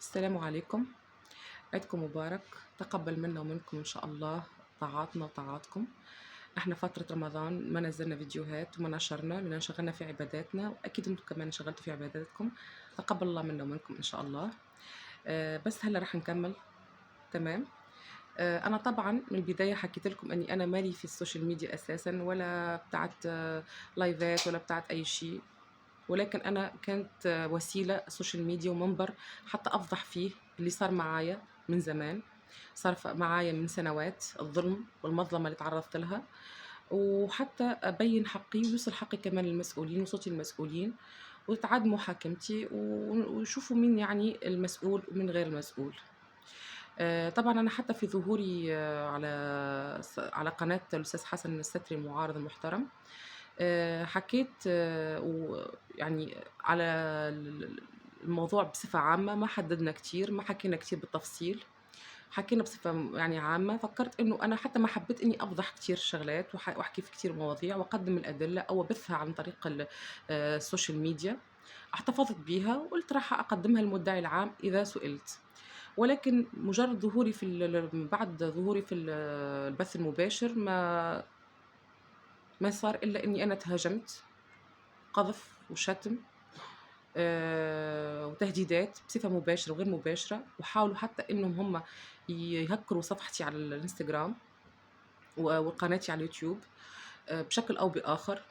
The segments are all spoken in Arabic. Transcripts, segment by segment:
السلام عليكم. عيدكم مبارك. تقبل منا ومنكم إن شاء الله طاعاتنا وطاعاتكم. احنا فترة رمضان ما نزلنا فيديوهات وما نشرنا لأن انشغلنا في عباداتنا، وأكيد انتم كمان انشغلتوا في عباداتكم. تقبل الله منا ومنكم إن شاء الله. بس هلا رح نكمل. تمام. أنا طبعا من البداية حكيت لكم أني أنا مالي في السوشيال ميديا أساسا، ولا بتاعت لايفات ولا بتاعت أي شيء. ولكن أنا كانت وسيلة السوشيال ميديا ومنبر حتى أفضح فيه اللي صار معايا من زمان. صار معايا من سنوات الظلم والمظلمة اللي تعرضت لها، وحتى أبين حقي ويوصل حقي كمان للمسؤولين وصوتي للمسؤولين، وتعاد محاكمتي ويشوفوا مين يعني المسؤول ومن غير المسؤول. طبعا أنا حتى في ظهوري على قناة الأستاذ حسن الستري المعارض المحترم، حكيت ويعني على الموضوع بصفة عامة، ما حددنا كتير، ما حكينا كتير بالتفصيل، حكينا بصفة يعني عامة. فكرت إنه أنا حتى ما حبيت إني أفضح كتير شغلات وأحكي في كتير مواضيع وأقدم الأدلة أو أبثها عن طريق السوشيال ميديا. احتفظت بيها وقلت راح أقدمها للمدعي العام إذا سئلت. ولكن مجرد ظهوري بعد ظهوري في البث المباشر ما صار إلا إني أنا تهاجمت قذف وشتم، وتهديدات بصفة مباشرة وغير مباشرة، وحاولوا حتى إنهم هم يهكروا صفحتي على الإنستجرام وقناتي على اليوتيوب بشكل أو بآخر،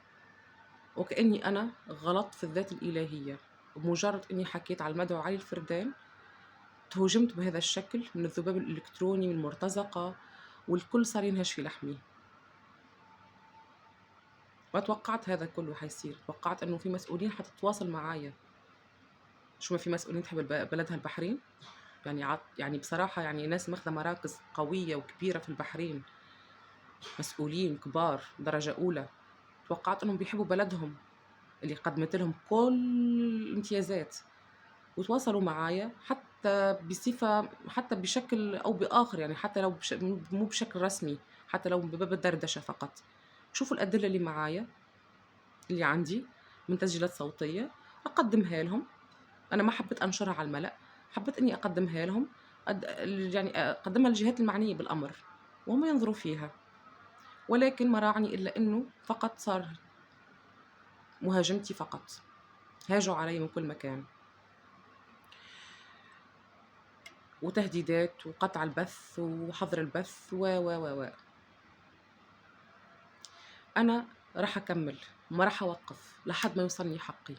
وكأني أنا غلطت في الذات الإلهية. بمجرد إني حكيت على المدعو علي الفردان تهجمت بهذا الشكل من الذباب الإلكتروني والمرتزقة، والكل صار ينهش في لحمي. ما توقعت هذا كله حيصير، توقعت إنه في مسؤولين حتتواصل معايا. شو ما في مسؤولين تحب بلدها البحرين، يعني بصراحة يعني ناس ماخذة مراكز قوية وكبيرة في البحرين، مسؤولين كبار درجة أولى. توقعت إنهم بيحبوا بلدهم اللي قدمت لهم كل الامتيازات، وتواصلوا معايا حتى بصفة، حتى بشكل أو بآخر، يعني حتى لو مو بشكل رسمي، حتى لو بباب الدردشة فقط. شوفوا الأدلة اللي معايا اللي عندي من تسجيلات صوتية أقدمها لهم. أنا ما حبيت أنشرها على الملأ، حبيت إني أقدمها لهم، يعني أقدمها للجهات المعنية بالأمر وهم ينظروا فيها. ولكن ما راعني إلا إنه فقط صار مهاجمتي فقط، هاجوا علي من كل مكان، وتهديدات وقطع البث وحظر البث و أنا راح أكمل، ما راح أوقف لحد ما يوصلني حقي،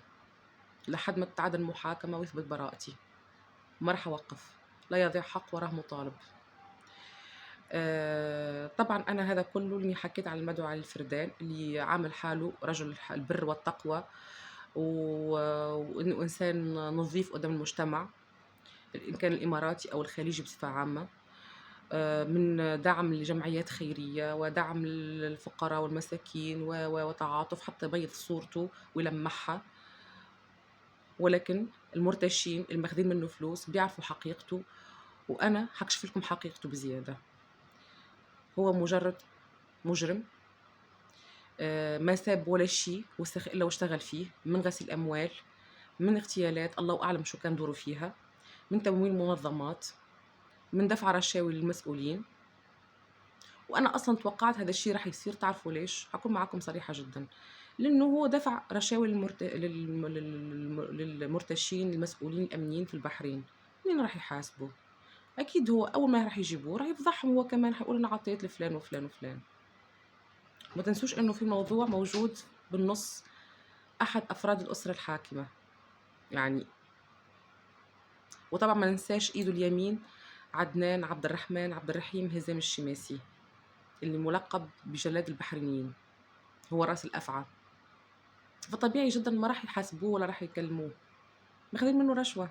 لحد ما تتعاد المحاكمة ويثبت براءتي. ما راح أوقف، لا يضيع حق وراه مطالب. طبعا أنا هذا كله اللي حكيت عن المدعو علي الفردان اللي عامل حاله رجل البر والتقوى، وإنه إنسان نظيف قدام المجتمع، إن كان الإماراتي أو الخليجي بصفة عامة، من دعم لجمعيات خيرية ودعم للفقراء والمساكين وتعاطف حتى يبيض صورته ويلمعها. ولكن المرتشين الماخذين منه فلوس بيعرفوا حقيقته، وأنا حكشف لكم حقيقته بزيادة. هو مجرد مجرم، ما ساب ولا شيء وسخ إلا واشتغل فيه، من غسيل أموال، من اغتيالات الله أعلم شو كان دوره فيها، من تمويل منظمات، من دفع رشاوي للمسؤولين. وأنا أصلا توقعت هذا الشيء رح يصير. تعرفوا ليش؟ حكون معكم صريحة جدا. لأنه هو دفع رشاوي للمرتشين المسؤولين الأمنيين في البحرين. مين رح يحاسبه؟ أكيد هو أول ما رح يجيبوه رح يفضحهم هو كمان، حيقول أنا عطيت لفلان وفلان وفلان. ما تنسوش إنه في موضوع موجود بالنص، أحد أفراد الأسرة الحاكمة يعني. وطبعا ما ننساش إيده اليمين عدنان عبد الرحمن عبد الرحيم هزام الشماسي، اللي ملقب بجلاد البحرينيين، هو رأس الأفعى. فطبيعي جدا ما راح يحاسبوه ولا راح يكلموه، ماخذين منه رشوة.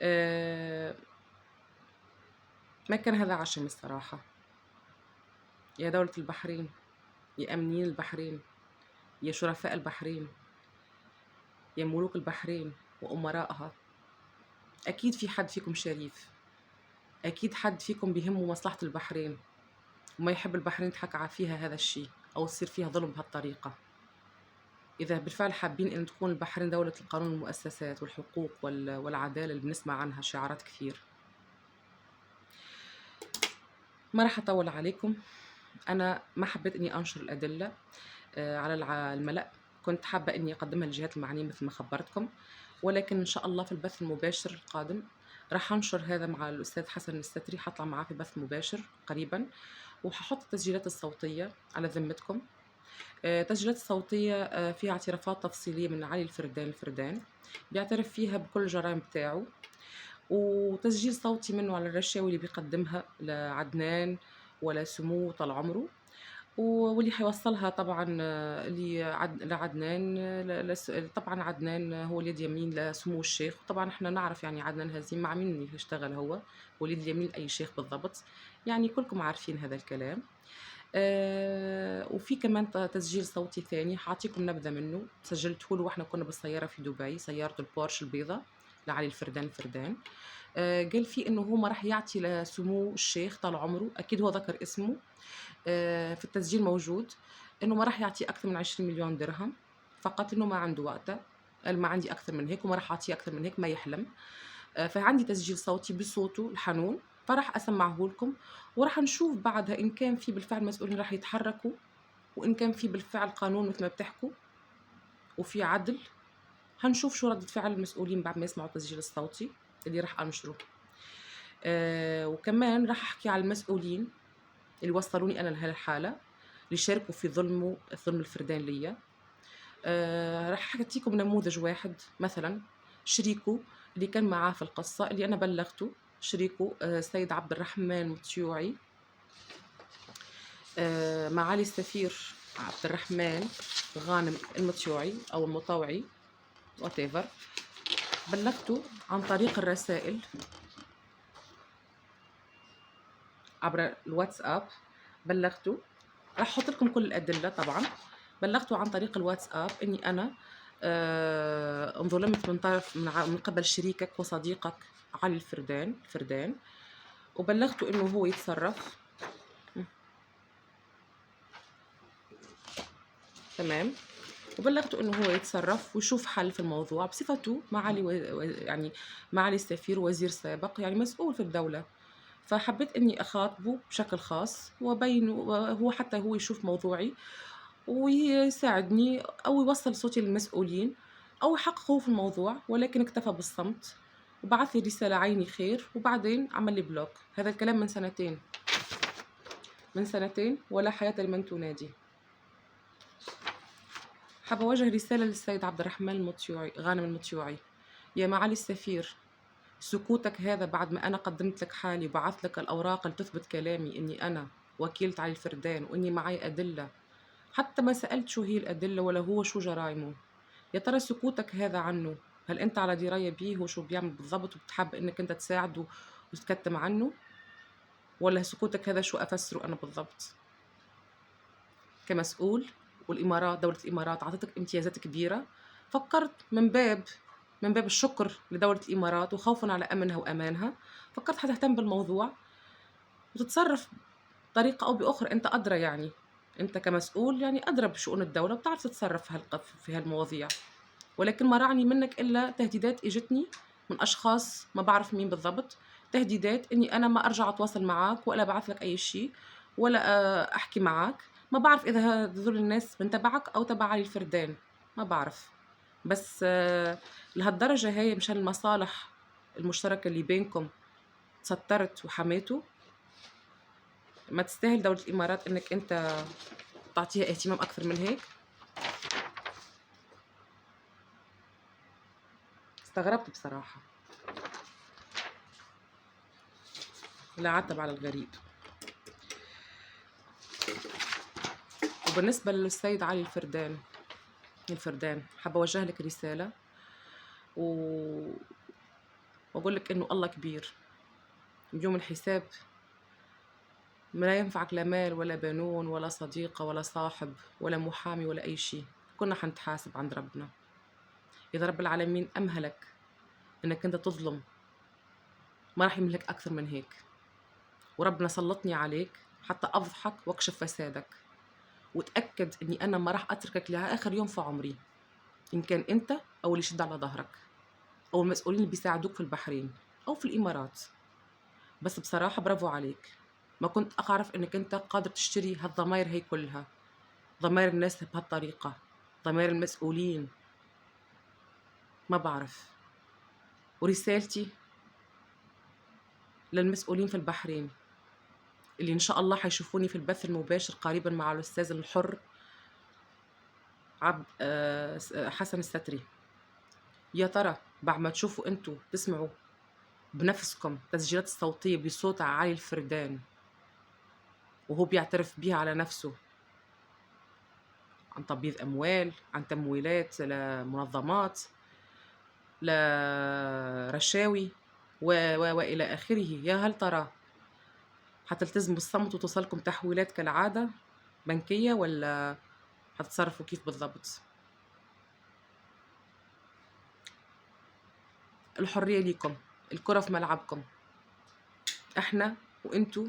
أه ما كان هذا عشم الصراحة. يا دولة البحرين، يا أمنيين البحرين، يا شرفاء البحرين، يا ملوك البحرين وأمراءها، أكيد في حد فيكم شريف، أكيد حد فيكم بيهمه مصلحة البحرين وما يحب البحرين يضحك فيها هذا الشيء أو يصير فيها ظلم بهالطريقة. إذا بالفعل حابين إن تكون البحرين دولة القانون والمؤسسات والحقوق والعدالة اللي بنسمع عنها شعارات كثير. ما راح أطول عليكم، أنا ما حبيت إني أنشر الأدلة على الملأ، كنت حابة إني أقدمها للجهات المعنية مثل ما خبرتكم، ولكن إن شاء الله في البث المباشر القادم راح أنشر هذا مع الأستاذ حسن الستري، حطلع معاه في بث مباشر قريبا، وححط التسجيلات الصوتية على ذمتكم. التسجيلات الصوتية فيها اعترافات تفصيلية من علي الفردان بيعترف فيها بكل الجرائم بتاعه، وتسجيل صوتي منه على الرشاوي اللي بيقدمها لعدنان ولا سمو طال عمره، واللي حيوصلها طبعا لعدنان، طبعا عدنان هو اليد يمين لسمو الشيخ، وطبعا احنا نعرف يعني عدنان هزيم مع مين يشتغل، هو اليد يمين أي شيخ بالضبط، يعني كلكم عارفين هذا الكلام. وفي كمان تسجيل صوتي ثاني حاعطيكم نبذة منه، سجلته له واحنا كنا بالسيارة في دبي، سيارة البورش البيضاء لعلي الفردان. قال فيه انه هو ما راح يعطي لسمو الشيخ طال عمره، اكيد هو ذكر اسمه في التسجيل موجود، انه ما راح يعطيه اكثر من 20 مليون درهم، فقط انه ما عنده وقتها، قال ما عندي اكثر من هيك وما راح اعطيه اكثر من هيك، ما يحلم. فعندي تسجيل صوتي بصوته الحنون، فراح اسمعه لكم، وراح نشوف بعدها ان كان في بالفعل مسؤولين راح يتحركوا، وان كان في بالفعل قانون مثل ما بتحكوا وفي عدل. هنشوف شو ردة فعل المسؤولين بعد ما يسمعوا التسجيل الصوتي اللي راح انشره. وكمان راح احكي على المسؤولين اللي وصلوني انا لهالحاله، اللي شاركوا في ظلم الفردان ليا. راح احكيكم نموذج واحد، مثلا شريكه اللي كان معاه في القصه اللي انا بلغته، شريكه السيد عبد الرحمن مطيوعي، معالي السفير عبد الرحمن غانم المطيوعي او المطوعي whatever، بلغته عن طريق الرسائل عبر الواتساب، بلغته، راح احط لكم كل الادله طبعا، بلغته عن طريق الواتساب اني انا انظلمت من طرف من قبل شريكك وصديقك علي الفردان، وبلغته انه هو يتصرف. تمام، وبلغته انه هو يتصرف ويشوف حل في الموضوع بصفته يعني معالي السفير وزير سابق، يعني مسؤول في الدولة. فحبيت اني اخاطبه بشكل خاص وبين هو حتى هو يشوف موضوعي ويساعدني او يوصل صوتي للمسؤولين او يحققوا في الموضوع، ولكن اكتفى بالصمت وبعث لي رسالة عيني خير، وبعدين عمل لي بلوك. هذا الكلام من سنتين ولا حياة لمن تنادي. حابة أوجه رسالة للسيد عبد الرحمن المطيوعي غانم المطيوعي، يا معالي السفير، سكوتك هذا بعد ما أنا قدمت لك حالي وبعثت لك الأوراق اللي تثبت كلامي إني أنا وكيلة علي الفردان وإني معي أدلة، حتى ما سألت شو هي الأدلة ولا هو شو جرايمه. يا ترى سكوتك هذا عنه، هل أنت على دراية بيه وشو بيعمل بالضبط وبتحب إنك أنت تساعده وتتكتم عنه، ولا سكوتك هذا شو أفسره أنا بالضبط كمسؤول؟ والإمارات دولة الإمارات أعطتك امتيازات كبيرة، فكرت من باب الشكر لدولة الإمارات وخوفا على أمنها وأمانها، فكرت حتهتم بالموضوع وتتصرف بطريقة أو بأخرى. أنت أدرى، يعني أنت كمسؤول يعني أدرى بشؤون الدولة، بتعرف تتصرف في هالمواضيع، ولكن ما رعني منك إلا تهديدات إجتني من أشخاص ما بعرف مين بالضبط، تهديدات إني أنا ما أرجع أتواصل معك ولا أبعث لك أي شيء ولا أحكي معك. ما بعرف إذا هذول الناس من تبعك أو تبع علي الفردان، ما بعرف، بس لهالدرجة هي مشان المصالح المشتركة اللي بينكم تسترت وحميته؟ ما تستاهل دولة الإمارات إنك أنت تعطيها اهتمام أكثر من هيك؟ استغربت بصراحة، لا عتب على الغريب. وبالنسبة للسيد علي الفردان حابة أوجه لك رسالة وأقول لك إنه الله كبير، يوم الحساب لا ينفعك لا مال ولا بنون ولا صديقة ولا صاحب ولا محامي ولا أي شيء، كنا حنتحاسب عند ربنا. إذا رب العالمين أمهلك إنك أنت تظلم، ما راح يملك أكثر من هيك، وربنا سلطني عليك حتى أفضحك واكشف فسادك، وتأكد إني أنا ما راح أتركك لآخر يوم في عمري. إن كان أنت أو اللي يشد على ضهرك أو المسؤولين اللي بيساعدوك في البحرين أو في الإمارات. بس بصراحة برافو عليك، ما كنت أعرف إنك أنت قادر تشتري هالضماير هي كلها، ضماير الناس بهالطريقة، ضماير المسؤولين، ما بعرف. ورسالتي للمسؤولين في البحرين اللي إن شاء الله حيشوفوني في البث المباشر قريبا مع الأستاذ الحر حسن الستري، يا ترى بعد ما تشوفوا انتوا تسمعوا بنفسكم تسجيلات الصوتية بصوت عالي الفردان وهو بيعترف بيها على نفسه عن تبييض أموال، عن تمويلات لمنظمات، لرشاوي وإلى آخره، يا هل ترى هتلتزموا بالصمت وتوصلكم تحويلات كالعادة بنكية ولا هتتصرفوا كيف بالضبط؟ الحرية ليكم، الكرة في ملعبكم، احنا وانتوا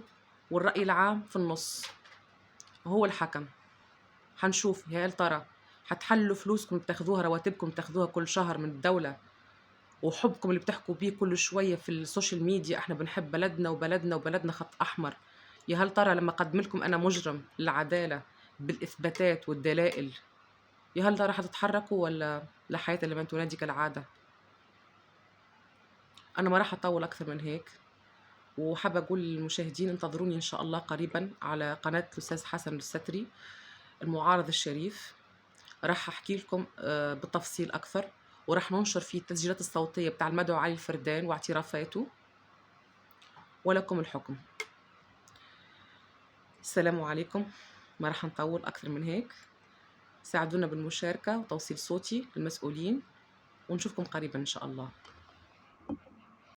والرأي العام في النص هو الحكم. هنشوف يا هل ترى هتحلوا فلوسكم تاخذوها، رواتبكم تاخذوها كل شهر من الدولة، وحبكم اللي بتحكوا بيه كل شوية في السوشيال ميديا احنا بنحب بلدنا وبلدنا وبلدنا خط أحمر، يا هل ترى لما أقدم لكم أنا مجرم للعدالة بالإثباتات والدلائل، يا هل ترى هتتحركوا ولا لا حياة لمن تنادي كالعادة؟ أنا ما راح أطول أكثر من هيك، وحابة أقول للمشاهدين انتظروني إن شاء الله قريبا على قناة الأستاذ حسن الستري المعارض الشريف. راح أحكي لكم بالتفصيل أكثر، وراح ننشر فيه التسجيلات الصوتية بتاع المدعو علي الفردان واعترافاته، ولكم الحكم. السلام عليكم، ما راح نطول أكثر من هيك، ساعدونا بالمشاركة وتوصيل صوتي للمسؤولين، ونشوفكم قريبا إن شاء الله.